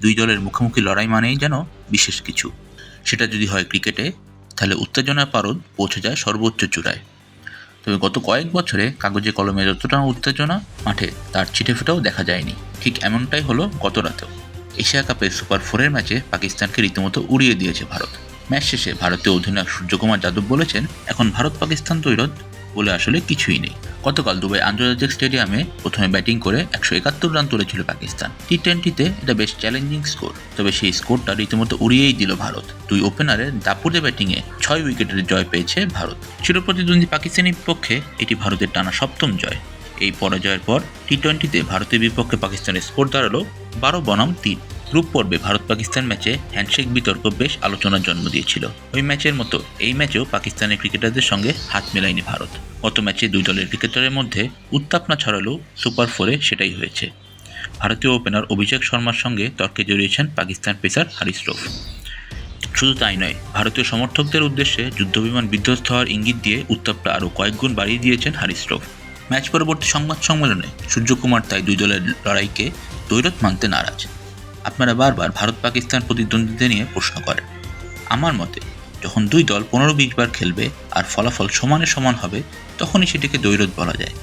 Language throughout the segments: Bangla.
দুই দলের মুখোমুখি লড়াই মানেই যেন বিশেষ কিছু। সেটা যদি হয় ক্রিকেটে, তাহলে উত্তেজনার পারদ পৌঁছে যায় সর্বোচ্চ চূড়ায়। তবে গত কয়েক বছরে কাগজে কলমে যতটা উত্তেজনা মাঠে তার ছিটেফোঁটাও দেখা যায়নি। ঠিক এমনটাই হলো গত রাতেও। এশিয়া কাপের সুপার 4-এর ম্যাচে পাকিস্তানকে রীতিমতো উড়িয়ে দিয়েছে ভারত। ম্যাচ শেষে ভারতীয় অধিনায়ক সূর্যকুমার যাদব বলেছেন, এখন ভারত-পাকিস্তান দ্বৈরথ বলে আসলে কিছুই নেই। গতকাল দুবাই আন্তর্জাতিক স্টেডিয়ামে প্রথমে ব্যাটিং করে 171 রান তুলেছিল পাকিস্তান। টি-20-তে এটা বেশ চ্যালেঞ্জিং স্কোর, তবে সেই স্কোরটা রীতিমতো উড়িয়েই দিল ভারত। দুই ওপেনারের দাপুটে ব্যাটিংয়ে 6 উইকেটের জয় পেয়েছে ভারত। চিরপ্রতিদ্বন্দ্বী পাকিস্তানের বিপক্ষে এটি ভারতের টানা 7ম জয়। এই পরাজয়ের পর টি-20-তে ভারতের বিপক্ষে পাকিস্তানের স্কোর দাঁড়ালো 12 বনাম 3। গ্রুপ পর্বে ভারত-পাকিস্তান ম্যাচে হ্যান্ডশেক বিতর্ক বেশ আলোচনার জন্ম দিয়েছিল। ওই ম্যাচের মতো এই ম্যাচেও পাকিস্তানের ক্রিকেটারদের সঙ্গে হাত মেলায়নি ভারত। গত ম্যাচে দুই দলের ক্রিকেটারের মধ্যে উত্তাপনা ছড়ালেও সুপার 4-এ সেটাই হয়েছে। ভারতীয় ওপেনার অভিষেক শর্মার সঙ্গে তর্কে জড়িয়েছেন পাকিস্তান পেসার হারিস রৌফ। শুধু তাই নয়, ভারতীয় সমর্থকদের উদ্দেশ্যে যুদ্ধবিমান বিধ্বস্ত হওয়ার ইঙ্গিত দিয়ে উত্তাপটা আরও কয়েক গুণ বাড়িয়ে দিয়েছেন হারিস রৌফ। ম্যাচ পরবর্তী সংবাদ সম্মেলনে সূর্যকুমার তাই দুই দলের লড়াইকে দ্বৈরথ মানতে নারাজ। আপনারা বারবার ভারত পাকিস্তান প্রতিদ্বন্দ্বীদের নিয়ে প্রশ্ন করেন। আমার মতে যখন দুই দল 15-20 বার খেলবে আর ফলাফল সমানে সমান হবে, তখনই সেটিকে দ্বৈরথ বলা যায়।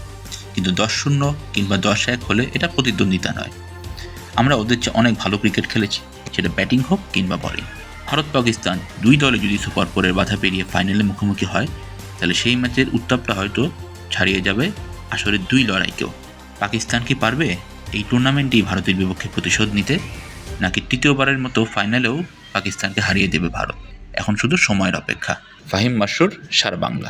কিন্তু 10-0 কিংবা 10-1 হলে এটা প্রতিদ্বন্দ্বিতা নয়। আমরা ওদের চেয়ে অনেক ভালো ক্রিকেট খেলেছি, সেটা ব্যাটিং হোক কিংবা বলিং। ভারত পাকিস্তান দুই দলে যদি সুপার 4-এর বাধা পেরিয়ে ফাইনালে মুখোমুখি হয়, তাহলে সেই ম্যাচের উত্তাপটা হয়তো ছাড়িয়ে যাবে আসরের দুই লড়াইকেও। পাকিস্তান কি পারবে এই টুর্নামেন্টেই ভারতের বিপক্ষে প্রতিশোধ নিতে, নাকি তৃতীয়বারের মতো ফাইনালেও পাকিস্তানকে হারিয়ে দেবে ভারত? এখন শুধু সময়ের অপেক্ষা। ফাহিম মাসরুর, সারা বাংলা।